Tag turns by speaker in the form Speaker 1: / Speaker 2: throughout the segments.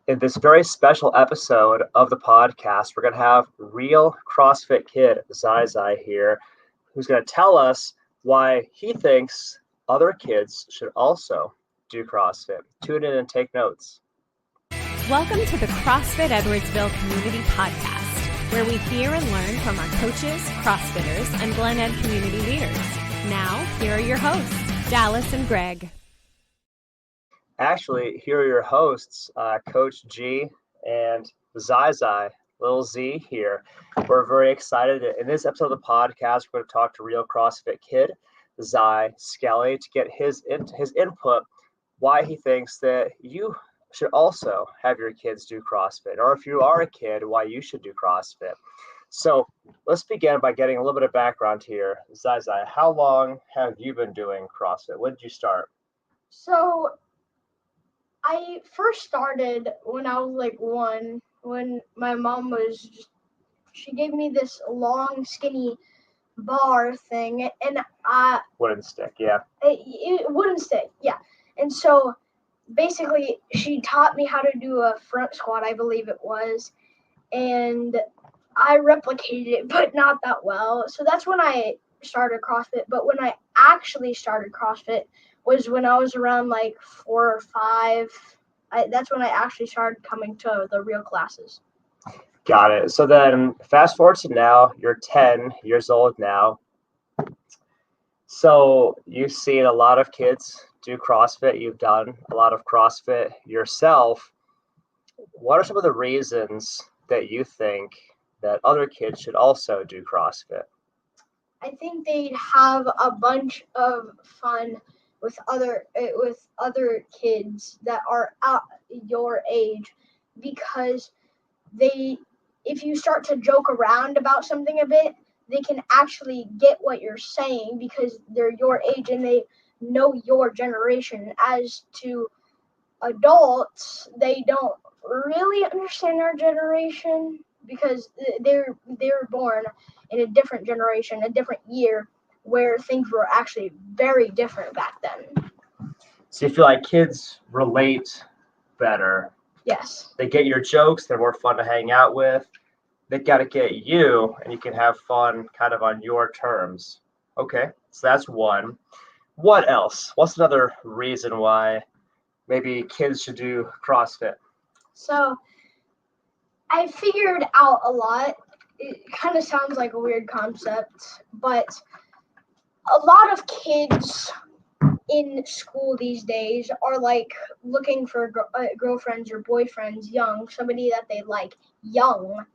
Speaker 1: In this very special episode of the podcast, we're going to have real CrossFit kid, ZAIZAI here, who's going to tell us why he thinks other kids should also do CrossFit. Tune in and take notes.
Speaker 2: Welcome to the CrossFit Edwardsville Community Podcast, where we hear and learn from our coaches, CrossFitters, and Glen Ed community leaders. Now, here are your hosts, Dallas and Greg.
Speaker 1: Actually, here are your hosts, Coach G and ZAIZAI, little Z here. We're very excited. In this episode of the podcast, we're going to talk to real CrossFit kid, Zai Skelly, to get his input, why he thinks that you should also have your kids do CrossFit, or if you are a kid, why you should do CrossFit. So let's begin by getting a little bit of background here. ZAIZAI, how long have you been doing CrossFit? When did you start?
Speaker 3: So I first started when I was like one, when my mom she gave me this long, skinny bar thing, and
Speaker 1: wooden stick, yeah.
Speaker 3: Wooden stick, yeah. And so basically, she taught me how to do a front squat, I believe it was, and I replicated it, but not that well. So that's when I started CrossFit. But when I actually started CrossFit was when I was around like 4 or 5. That's when I actually started coming to the real classes.
Speaker 1: Got it. So then fast forward to now, you're 10 years old now. So you've seen a lot of kids do CrossFit. You've done a lot of CrossFit yourself. What are some of the reasons that you think that other kids should also do CrossFit?
Speaker 3: I think they'd have a bunch of fun with other kids that are at your age, because if you start to joke around about something a bit, they can actually get what you're saying because they're your age and they know your generation. As to adults, they don't really understand our generation because they're born in a different generation, a different year, where things were actually very different back then.
Speaker 1: So you feel like kids relate better?
Speaker 3: Yes.
Speaker 1: They get your jokes, they're more fun to hang out with. They got to get you, and you can have fun kind of on your terms. Okay, so that's one. What else? What's another reason why maybe kids should do CrossFit?
Speaker 3: So I figured out a lot. It kind of sounds like a weird concept, but a lot of kids in school these days are like looking for girlfriends or boyfriends young, somebody that they like young.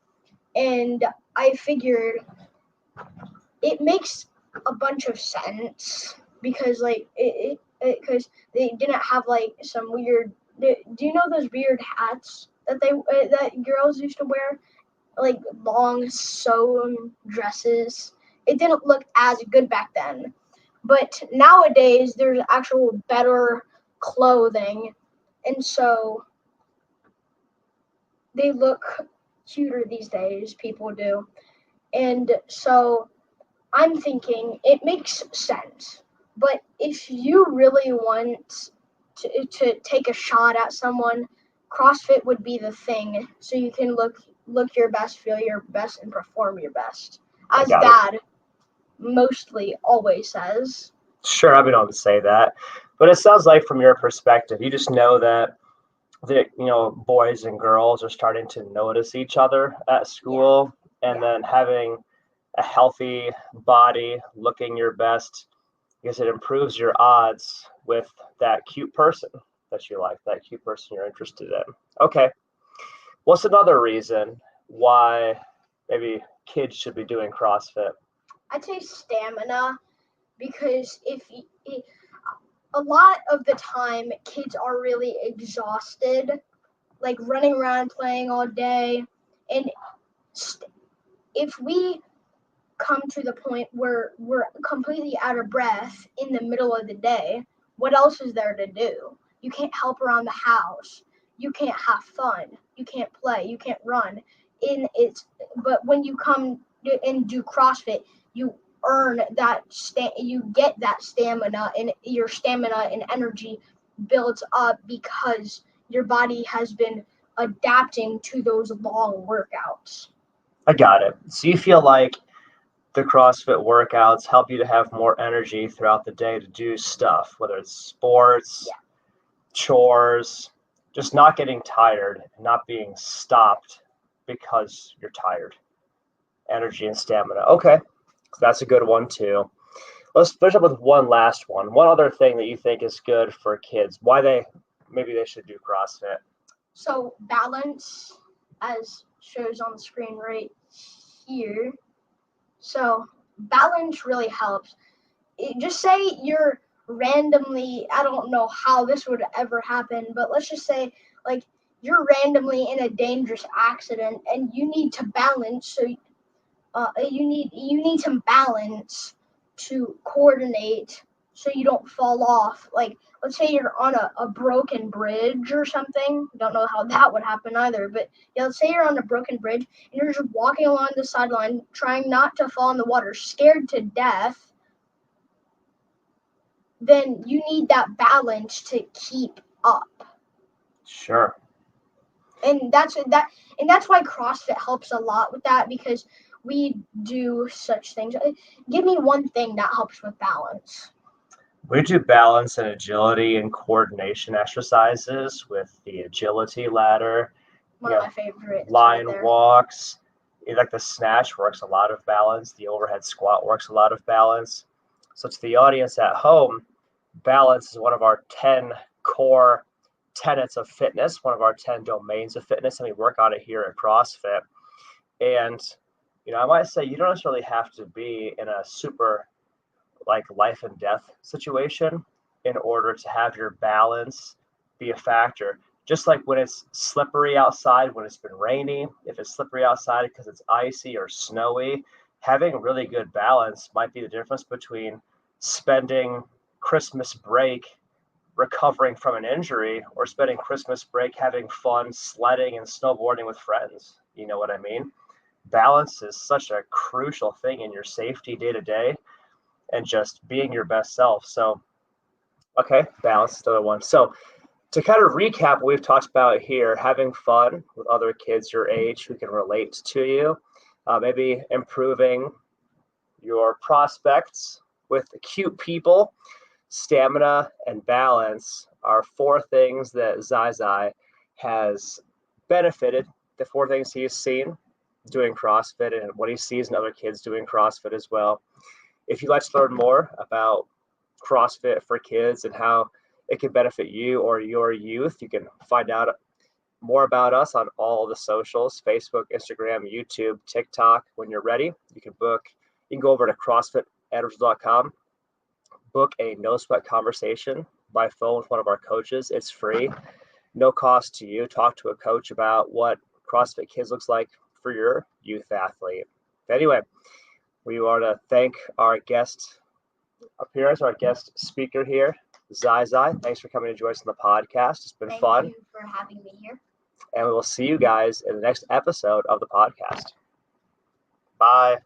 Speaker 3: And I figured it makes a bunch of sense because like because they didn't have like some weird. Do you know those weird hats that girls used to wear, like long sewn dresses? It didn't look as good back then, but nowadays there's actual better clothing, and so they look cuter these days. People do, and so I'm thinking it makes sense. But if you really want to take a shot at someone, CrossFit would be the thing, so you can look your best, feel your best, and perform your best, as Dad mostly always says.
Speaker 1: Sure, I've been able to say that, but it sounds like from your perspective, you just know that boys and girls are starting to notice each other at school, and then having a healthy body, looking your best, because it improves your odds with that cute person that you like, that cute person you're interested in. Okay. What's another reason why maybe kids should be doing CrossFit?
Speaker 3: I'd say stamina, because a lot of the time kids are really exhausted, like running around playing all day, and if we come to the point where we're completely out of breath in the middle of the day, what else is there to do? You can't help around the house. You can't have fun. You can't play. You can't run. But when you come and do CrossFit, you earn that you get that stamina, and your stamina and energy builds up because your body has been adapting to those long workouts.
Speaker 1: I got it. So you feel like the CrossFit workouts help you to have more energy throughout the day to do stuff, whether it's sports, chores, just not getting tired and not being stopped because you're tired. Energy and stamina. Okay, that's a good one too. Let's finish up with one last one. One other thing that you think is good for kids, why maybe they should do CrossFit.
Speaker 3: So balance, as shows on the screen right here. So balance really helps. Just say you're randomly, I don't know how this would ever happen, but let's just say like you're randomly in a dangerous accident and you need to balance. So you need to balance to coordinate so you don't fall off. Like let's say you're on a broken bridge or something. Don't know how that would happen either, but yeah, let's say you're on a broken bridge and you're just walking along the sideline trying not to fall in the water, scared to death. Then you need that balance to keep up.
Speaker 1: Sure.
Speaker 3: And that's why CrossFit helps a lot with that, because we do such things. Give me one thing that helps with balance.
Speaker 1: We do balance and agility and coordination exercises with the agility ladder.
Speaker 3: One of my favorites.
Speaker 1: Line
Speaker 3: right
Speaker 1: walks. Like the snatch works a lot of balance. The overhead squat works a lot of balance. So to the audience at home, balance is one of our 10 core tenets of fitness, one of our 10 domains of fitness, and we work on it here at CrossFit. And, I might say you don't necessarily have to be in a super like life and death situation in order to have your balance be a factor. Just like when it's slippery outside, when it's been rainy, if it's slippery outside because it's icy or snowy, having really good balance might be the difference between spending Christmas break recovering from an injury or spending Christmas break having fun sledding and snowboarding with friends. You know what I mean? Balance is such a crucial thing in your safety day to day and just being your best self. So, okay, balance is the other one. So to kind of recap what we've talked about here, having fun with other kids your age who can relate to you, maybe improving your prospects with cute people, stamina, and balance are 4 things that ZAIZAI has benefited, the 4 things he's seen doing CrossFit and what he sees in other kids doing CrossFit as well. If you'd like to learn more about CrossFit for kids and how it can benefit you or your youth, you can find out more about us on all the socials, Facebook, Instagram, YouTube, TikTok. When you're ready, you can go over to CrossFitEdwardsville.com, book a no sweat conversation by phone with one of our coaches. It's free, no cost to you. Talk to a coach about what CrossFit Kids looks like for your youth athlete. Anyway, we want to thank our guest appearance, our guest speaker here, ZAIZAI. Thanks for coming to join us on the podcast. It's been fun.
Speaker 3: Thank you for having me here.
Speaker 1: And we will see you guys in the next episode of the podcast. Bye.